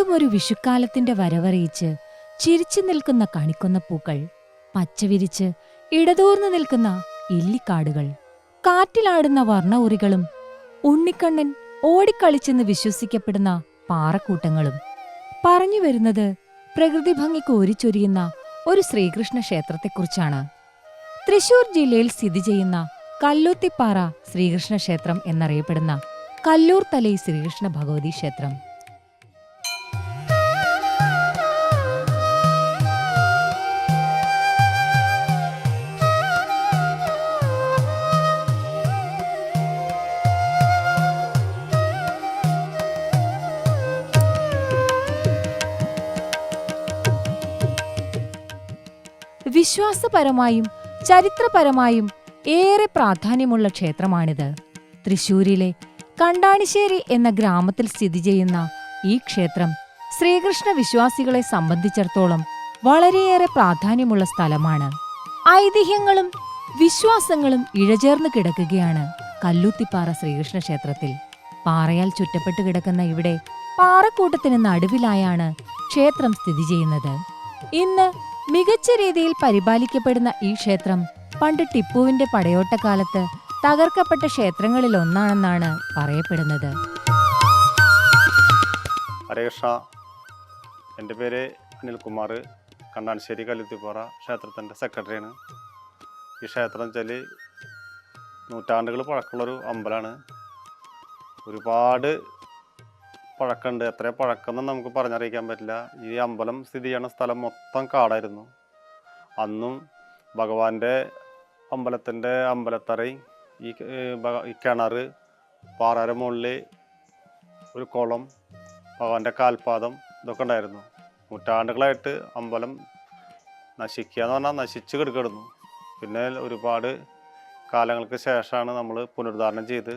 വീണ്ടും ഒരു വിഷുക്കാലത്തിന്റെ വരവറിയിച്ച് ചിരിച്ചു നിൽക്കുന്ന കണിക്കൊന്നപ്പൂക്കൾ, പച്ചവിരിച്ച് ഇടതൂർന്നു നിൽക്കുന്ന ഇല്ലിക്കാടുകൾ, കാറ്റിലാടുന്ന വർണ്ണ ഉറികളും, ഉണ്ണിക്കണ്ണൻ ഓടിക്കളിച്ചെന്ന് വിശ്വസിക്കപ്പെടുന്ന പാറക്കൂട്ടങ്ങളും. പറഞ്ഞു വരുന്നത് പ്രകൃതി ഭംഗി കോരിച്ചൊരിയുന്ന ഒരു ശ്രീകൃഷ്ണ ക്ഷേത്രത്തെക്കുറിച്ചാണ്. തൃശൂർ ജില്ലയിൽ സ്ഥിതി ചെയ്യുന്ന കല്ലൂത്തിപ്പാറ ശ്രീകൃഷ്ണ ക്ഷേത്രം എന്നറിയപ്പെടുന്ന കല്ലൂർ തലൈ ശ്രീകൃഷ്ണ ഭഗവതി ക്ഷേത്രം. വിശ്വാസപരമായും ചരിത്രപരമായും ഏറെ പ്രാധാന്യമുള്ള ക്ഷേത്രമാണിത്. തൃശൂരിലെ കണ്ടാണിശ്ശേരി എന്ന ഗ്രാമത്തിൽ സ്ഥിതി ചെയ്യുന്ന ഈ ക്ഷേത്രം ശ്രീകൃഷ്ണ വിശ്വാസികളെ സംബന്ധിച്ചിടത്തോളം വളരെയേറെ പ്രാധാന്യമുള്ള സ്ഥലമാണ്. ഐതിഹ്യങ്ങളും വിശ്വാസങ്ങളും ഇഴചേർന്ന് കിടക്കുകയാണ് കല്ലൂത്തിപ്പാറ ശ്രീകൃഷ്ണ ക്ഷേത്രത്തിൽ. പാറയാൽ ചുറ്റപ്പെട്ടു കിടക്കുന്ന ഇവിടെ പാറക്കൂട്ടത്തിന് നടുവിലായാണ് ക്ഷേത്രം സ്ഥിതി ചെയ്യുന്നത്. ഇന്ന് മികച്ച രീതിയിൽ പരിപാലിക്കപ്പെടുന്ന ഈ ക്ഷേത്രം പണ്ട് ടിപ്പുവിന്റെ പടയോട്ടക്കാലത്ത് തകർക്കപ്പെട്ട ക്ഷേത്രങ്ങളിലൊന്നാണെന്നാണ് പറയപ്പെടുന്നത്. ഹരേ കൃഷ്ണ. എൻ്റെ പേര് അനിൽകുമാർ. കണ്ടാണിശ്ശേരി കല്ലൂത്തിപ്പാറ ക്ഷേത്രത്തിൻ്റെ സെക്രട്ടറിയാണ്. ഈ ക്ഷേത്രം വെച്ചാൽ നൂറ്റാണ്ടുകൾ പഴക്കമുള്ളൊരു അമ്പലമാണ്. ഒരുപാട് പഴക്കമുണ്ട്. എത്ര പഴക്കമെന്ന് നമുക്ക് പറഞ്ഞറിയിക്കാൻ പറ്റില്ല. ഈ അമ്പലം സ്ഥിതി ചെയ്യുന്ന സ്ഥലം മൊത്തം കാടായിരുന്നു. അന്നും ഭഗവാന്റെ അമ്പലത്തിൻ്റെ അമ്പലത്തറയും ഈ കിണർ, പാറയുടെ മുകളിൽ ഒരു കുളം, ഭഗവാന്റെ കാൽപാദം, ഇതൊക്കെ ഉണ്ടായിരുന്നു. നൂറ്റാണ്ടുകളായിട്ട് അമ്പലം നശിക്കുക എന്ന് പറഞ്ഞാൽ നശിച്ച് കിടക്കുന്നു. പിന്നെ ഒരുപാട് കാലങ്ങൾക്ക് ശേഷമാണ് നമ്മൾ പുനരുദ്ധാരണം ചെയ്ത്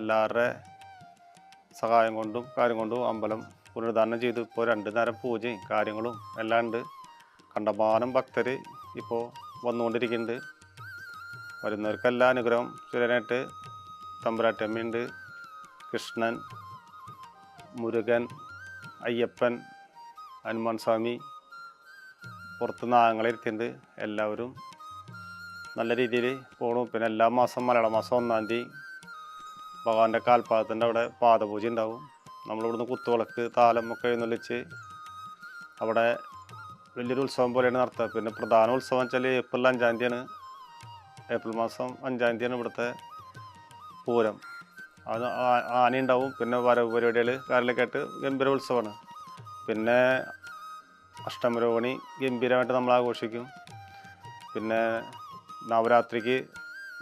എല്ലാവരുടെ സഹായം കൊണ്ടും കാര്യം കൊണ്ടും അമ്പലം പുനരുദ്ധാരണം ചെയ്തു. ഇപ്പോൾ 2 നേരം പൂജയും കാര്യങ്ങളും എല്ലാം ഉണ്ട്. കണ്ടമാനം ഭക്തർ ഇപ്പോൾ വന്നുകൊണ്ടിരിക്കുന്നുണ്ട്. വരുന്നവർക്കെല്ലാം അനുഗ്രഹം ചൊല്ലാനായിട്ട് തമ്പുരാട്ടമ്മയുണ്ട്, കൃഷ്ണൻ, മുരുകൻ, അയ്യപ്പൻ, ഹനുമാൻ സ്വാമി, പുറത്ത് നാഗങ്ങളെ ഇരുത്തിയിട്ടുണ്ട്. എല്ലാവരും നല്ല രീതിയിൽ പോകണം. പിന്നെ എല്ലാ മാസം മലയാള മാസം 1-ാം തീയതി ഭഗവാന്റെ കാൽപാദത്തിൻ്റെ അവിടെ പാദപൂജ ഉണ്ടാവും. നമ്മളിവിടുന്ന് കുത്തുവിളക്ക്, താലം ഒക്കെ എഴുന്നള്ളിച്ച് അവിടെ വലിയൊരു ഉത്സവം പോലെയാണ് നടത്തുക. പിന്നെ പ്രധാന ഉത്സവം വെച്ചാൽ ഏപ്രിൽ 5-ാം തീയതിയാണ്. ഏപ്രിൽ മാസം 5-ാം തീയതിയാണ് ഇവിടുത്തെ പൂരം. അത് ആനയുണ്ടാവും. പിന്നെ വരവ് പരിപാടികൾ കാര്യങ്ങളൊക്കെ ആയിട്ട് ഗംഭീര ഉത്സവമാണ്. പിന്നെ അഷ്ടമരോഹിണി ഗംഭീരമായിട്ട് നമ്മൾ ആഘോഷിക്കും. പിന്നെ നവരാത്രിക്ക്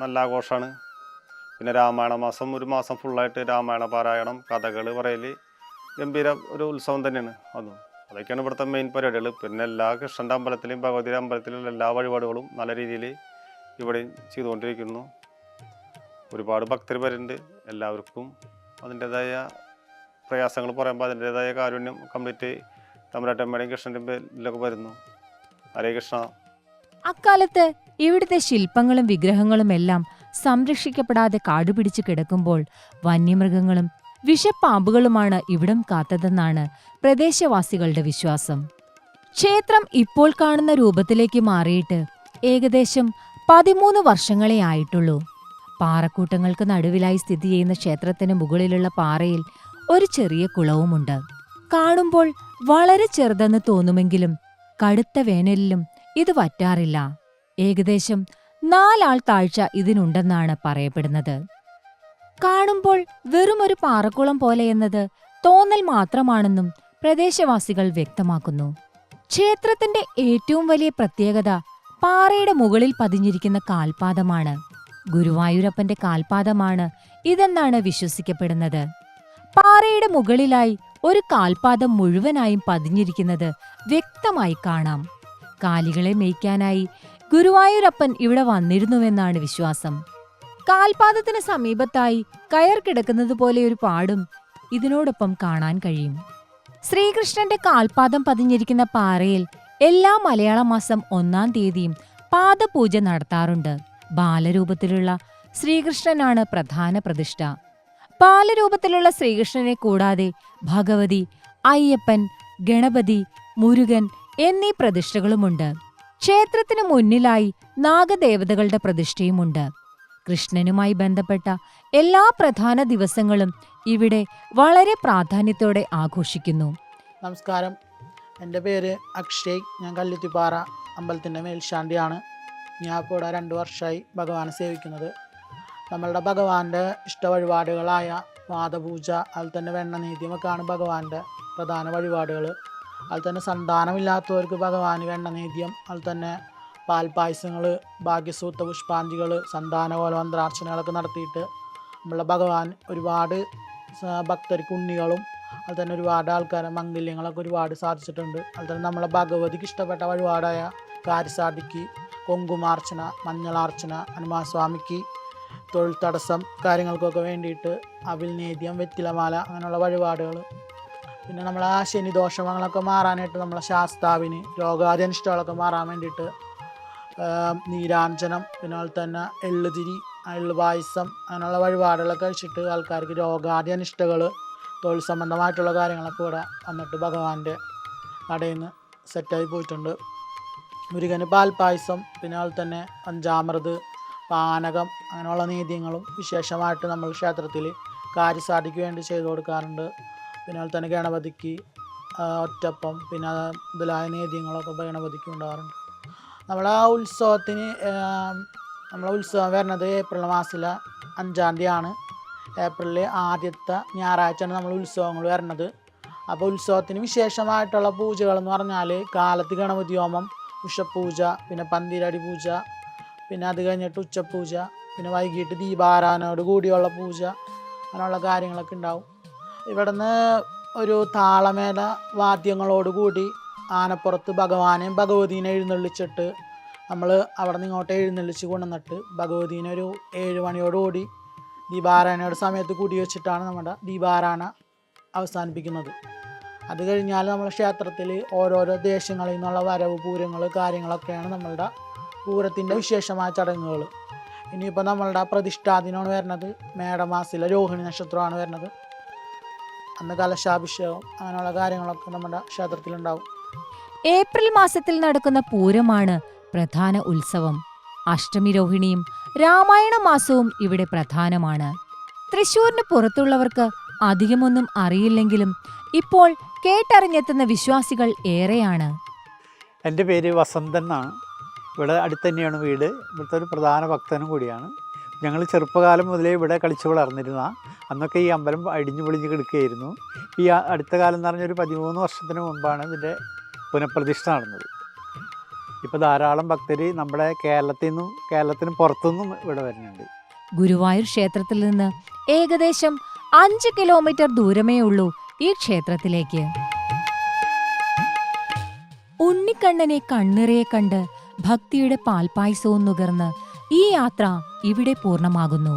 നല്ല ആഘോഷമാണ്. പിന്നെ രാമായണ മാസം ഒരു മാസം ഫുള്ളായിട്ട് രാമായണ പാരായണം, കഥകൾ പറയൽ, ഗംഭീര ഒരു ഉത്സവം തന്നെയാണ്. അതൊക്കെയാണ് ഇവിടുത്തെ മെയിൻ പരിപാടികൾ. പിന്നെ എല്ലാ കൃഷ്ണൻ്റെ അമ്പലത്തിലും ഭഗവതിയുടെ അമ്പലത്തിലും എല്ലാ വഴിപാടുകളും നല്ല രീതിയിൽ ഇവിടെ ചെയ്തുകൊണ്ടിരിക്കുന്നു. ഒരുപാട് ഭക്തർ വരുന്നുണ്ട്. എല്ലാവർക്കും അതിൻ്റേതായ പ്രയാസങ്ങൾ പറയുമ്പോൾ അതിൻ്റേതായ കാരുണ്യം കംപ്ലീറ്റ് തമ്പുരാട്ടമ്മയുടെയും കൃഷ്ണൻ്റെയും പേരിലൊക്കെ വരുന്നു. ഹരേ കൃഷ്ണ. അക്കാലത്ത് ഇവിടുത്തെ ശില്പങ്ങളും വിഗ്രഹങ്ങളും എല്ലാം സംരക്ഷിക്കപ്പെടാതെ കാടുപിടിച്ച് കിടക്കുമ്പോൾ വന്യമൃഗങ്ങളും വിഷപ്പാമ്പുകളുമാണ് ഇവിടം കാത്തതെന്നാണ് പ്രദേശവാസികളുടെ വിശ്വാസം. ക്ഷേത്രം ഇപ്പോൾ കാണുന്ന രൂപത്തിലേക്ക് മാറിയിട്ട് ഏകദേശം 13 വർഷങ്ങളേ ആയിട്ടുള്ളൂ. പാറക്കൂട്ടങ്ങൾക്ക് നടുവിലായി സ്ഥിതി ചെയ്യുന്ന ക്ഷേത്രത്തിന് മുകളിലുള്ള പാറയിൽ ഒരു ചെറിയ കുളവുമുണ്ട്. കാണുമ്പോൾ വളരെ ചെറുതെന്ന് തോന്നുമെങ്കിലും കടുത്ത വേനലിലും ഇത് വറ്റാറില്ല. ഏകദേശം 4 ആൾ താഴ്ച ഇതിനുണ്ടെന്നാണ് പറയപ്പെടുന്നത്. കാണുമ്പോൾ വെറുമൊരു പാറക്കുളം പോലെയെന്നത് തോന്നൽ മാത്രമാണെന്നും പ്രദേശവാസികൾ വ്യക്തമാക്കുന്നു. ക്ഷേത്രത്തിന്റെ ഏറ്റവും വലിയ പ്രത്യേകത പാറയുടെ മുകളിൽ പതിഞ്ഞിരിക്കുന്ന കാൽപാദമാണ്. ഗുരുവായൂരപ്പന്റെ കാൽപാദമാണ് ഇതെന്നാണ് വിശ്വസിക്കപ്പെടുന്നത്. പാറയുടെ മുകളിലായി ഒരു കാൽപാദം മുഴുവനായും പതിഞ്ഞിരിക്കുന്നത് വ്യക്തമായി കാണാം. കാലികളെ മേയ്ക്കാനായി ഗുരുവായൂരപ്പൻ ഇവിടെ വന്നിരുന്നുവെന്നാണ് വിശ്വാസം. കാൽപാദത്തിന് സമീപത്തായി കയർ കിടക്കുന്നത് പോലെ ഒരു പാടും ഇതിനോടൊപ്പം കാണാൻ കഴിയും. ശ്രീകൃഷ്ണന്റെ കാൽപാദം പതിഞ്ഞിരിക്കുന്ന പാറയിൽ എല്ലാ മലയാള മാസം 1-ാം തീയതിയും പാദപൂജ നടത്താറുണ്ട്. ബാലരൂപത്തിലുള്ള ശ്രീകൃഷ്ണനാണ് പ്രധാന പ്രതിഷ്ഠ. ബാലരൂപത്തിലുള്ള ശ്രീകൃഷ്ണനെ കൂടാതെ ഭഗവതി, അയ്യപ്പൻ, ഗണപതി, മുരുകൻ എന്നീ പ്രതിഷ്ഠകളുമുണ്ട്. ക്ഷേത്രത്തിനു മുന്നിലായി നാഗദേവതകളുടെ പ്രതിഷ്ഠയുമുണ്ട്. കൃഷ്ണനുമായി ബന്ധപ്പെട്ട എല്ലാ പ്രധാന ദിവസങ്ങളും ഇവിടെ വളരെ പ്രാധാന്യത്തോടെ ആഘോഷിക്കുന്നു. നമസ്കാരം, എൻ്റെ പേര് അക്ഷയ്. ഞാൻ കല്ലുത്തിപ്പാറ അമ്പലത്തിൻ്റെ മേൽശാന്തിയാണ്. ഞാൻ ഇപ്പോൾ ഇവിടെ 2 വർഷമായി ഭഗവാനെ സേവിക്കുന്നത്. നമ്മളുടെ ഭഗവാന്റെ ഇഷ്ടവഴിപാടുകളായ പാദപൂജ, അതിൽ തന്നെ വെണ്ണനേദ്യമൊക്കെയാണ് ഭഗവാന്റെ പ്രധാന വഴിപാടുകൾ. അതിൽ തന്നെ സന്താനമില്ലാത്തവർക്ക് ഭഗവാന് വെണ്ണനേദ്യം, അതിൽ തന്നെ പാൽപ്പായസങ്ങൾ, ഭാഗ്യസൂത്ത പുഷ്പാഞ്ജികൾ, സന്താനകോല മന്ത്രാർച്ചനകളൊക്കെ നടത്തിയിട്ട് നമ്മളെ ഭഗവാൻ ഒരുപാട് ഭക്തർക്ക് ഉണ്ണികളും അതിൽ തന്നെ ഒരുപാട് ആൾക്കാരെ മംഗല്യങ്ങളൊക്കെ ഒരുപാട് സാധിച്ചിട്ടുണ്ട്. അതിൽ തന്നെ നമ്മളെ ഭഗവതിക്ക് ഇഷ്ടപ്പെട്ട വഴിപാടായ കാര്യസാധിക്ക്, കുങ്കുമാർച്ചന, മഞ്ഞളാർച്ചന, ഹനുമാൻസ്വാമിക്ക് തൊഴിൽ തടസ്സം കാര്യങ്ങൾക്കൊക്കെ വേണ്ടിയിട്ട് അവിൽ നേദ്യം, വെറ്റിലമാല അങ്ങനെയുള്ള വഴിപാടുകൾ. പിന്നെ നമ്മളെ ശനിദോഷങ്ങളൊക്കെ മാറാനായിട്ട് നമ്മളെ ശാസ്താവിന് രോഗാതിനിഷ്ടങ്ങളൊക്കെ മാറാൻ വേണ്ടിയിട്ട് നീരാഞ്ജനം, പിന്നെ അതുപോലെ തന്നെ എള്ളുതിരി, എള്ളു പായസം അങ്ങനെയുള്ള വഴിപാടുകളൊക്കെ കഴിച്ചിട്ട് ആൾക്കാർക്ക് രോഗാദി അനിഷ്ടകൾ, തൊഴിൽ സംബന്ധമായിട്ടുള്ള കാര്യങ്ങളൊക്കെ ഇവിടെ വന്നിട്ട് ഭഗവാന്റെ നടയിൽ നിന്ന് സെറ്റായി പോയിട്ടുണ്ട്. മുരുകന് പാൽപ്പായസം, പിന്നെ അതുപോലെ തന്നെ പഞ്ചാമൃത്, പാനകം അങ്ങനെയുള്ള നേദ്യങ്ങളും വിശേഷമായിട്ട് നമ്മൾ ക്ഷേത്രത്തിൽ കാര്യസാധിക്ക് വേണ്ടി ചെയ്തു കൊടുക്കാറുണ്ട്. പിന്നെ അതുപോലെ തന്നെ ഗണപതിക്ക് ഒറ്റപ്പം, പിന്നെ മുതലായ നേദ്യങ്ങളൊക്കെ ഗണപതിക്ക് ഉണ്ടാകാറുണ്ട്. നമ്മളെ ഉത്സവം വരുന്നത് ഏപ്രിൽ മാസത്തിലെ 5-ാം തീയതിയാണ്. ഏപ്രിലിൽ ആദ്യത്തെ ഞായറാഴ്ചയാണ് നമ്മൾ ഉത്സവങ്ങൾ വരുന്നത്. അപ്പോൾ ഉത്സവത്തിന് വിശേഷമായിട്ടുള്ള പൂജകളെന്ന് പറഞ്ഞാൽ കാലത്ത് ഗണപതി ഹോമം, ഉഷപൂജ, പിന്നെ പന്തിരടി പൂജ, പിന്നെ അത് കഴിഞ്ഞിട്ട് ഉച്ചപൂജ, പിന്നെ വൈകിട്ട് ദീപാരാധനയോട് കൂടിയുള്ള പൂജ, അങ്ങനെയുള്ള കാര്യങ്ങളൊക്കെ ഉണ്ടാവും. ഇവിടുന്ന് ഒരു താളമേള വാദ്യങ്ങളോടുകൂടി ആനപ്പുറത്ത് ഭഗവാനെയും ഭഗവതീനെ എഴുന്നള്ളിച്ചിട്ട് നമ്മൾ അവിടെ നിന്ന് ഇങ്ങോട്ട് എഴുന്നള്ളിച്ച് കൊണ്ടുവന്നിട്ട് ഭഗവതീനെ ഒരു 7 മണിയോടുകൂടി ദീപാരാധനയുടെ സമയത്ത് കൂടി വെച്ചിട്ടാണ് നമ്മുടെ ദീപാരാധന അവസാനിപ്പിക്കുന്നത്. അത് കഴിഞ്ഞാൽ നമ്മുടെ ക്ഷേത്രത്തിൽ ഓരോരോ ദേശങ്ങളിൽ നിന്നുള്ള വരവ്, പൂരങ്ങൾ കാര്യങ്ങളൊക്കെയാണ് നമ്മളുടെ പൂരത്തിൻ്റെ വിശേഷമായ ചടങ്ങുകൾ. ഇനിയിപ്പോൾ നമ്മളുടെ പ്രതിഷ്ഠാദിനമാണ് വരുന്നത്. മേടമാസത്തിലെ രോഹിണി നക്ഷത്രമാണ് വരുന്നത്. അന്ന് കലശാഭിഷേകം അങ്ങനെയുള്ള കാര്യങ്ങളൊക്കെ നമ്മുടെ ക്ഷേത്രത്തിലുണ്ടാവും. ഏപ്രിൽ മാസത്തിൽ നടക്കുന്ന പൂരമാണ് പ്രധാന ഉത്സവം. അഷ്ടമി രോഹിണിയും രാമായണ മാസവും ഇവിടെ പ്രധാനമാണ്. തൃശ്ശൂരിന് പുറത്തുള്ളവർക്ക് അധികമൊന്നും അറിയില്ലെങ്കിലും ഇപ്പോൾ കേട്ടറിഞ്ഞെത്തുന്ന വിശ്വാസികൾ ഏറെയാണ്. എൻ്റെ പേര് വസന്തൻ എന്നാണ്. ഇവിടെ അടുത്ത് തന്നെയാണ് വീട്. ഇവിടുത്തെ ഒരു പ്രധാന ഭക്തനും കൂടിയാണ്. ഞങ്ങൾ ചെറുപ്പകാലം മുതലേ ഇവിടെ കളിച്ചു വളർന്നിരുന്ന, അന്നൊക്കെ ഈ അമ്പലം അടിഞ്ഞു പൊളിഞ്ഞ് കിടക്കുകയായിരുന്നു. ഈ അടുത്ത കാലം എന്ന് പറഞ്ഞൊരു 13 വർഷത്തിന് മുമ്പാണ് ഇതിൻ്റെ പുനഃപ്രതിഷ്ഠ നടന്നത്. ഇപ്പോൾ ധാരാളം ഭക്തർ നമ്മുടെ കേരളത്തിന് പുറത്തുനിന്നും ഇവിടെ വരുന്നുണ്ട്. ഗുരുവായൂർ ക്ഷേത്രത്തിൽ നിന്ന് ഏകദേശം 5 കിലോമീറ്റർ ദൂരമേ ഉള്ളൂ ഈ ക്ഷേത്രത്തിലേക്ക്. ഉണ്ണിക്കണ്ണനെ കണ്ണിറയെ കണ്ട് ഭക്തിയുടെ പാൽപ്പായസവും നുകർന്ന് ഈ യാത്ര ഇവിടെ പൂർണ്ണമാകുന്നു.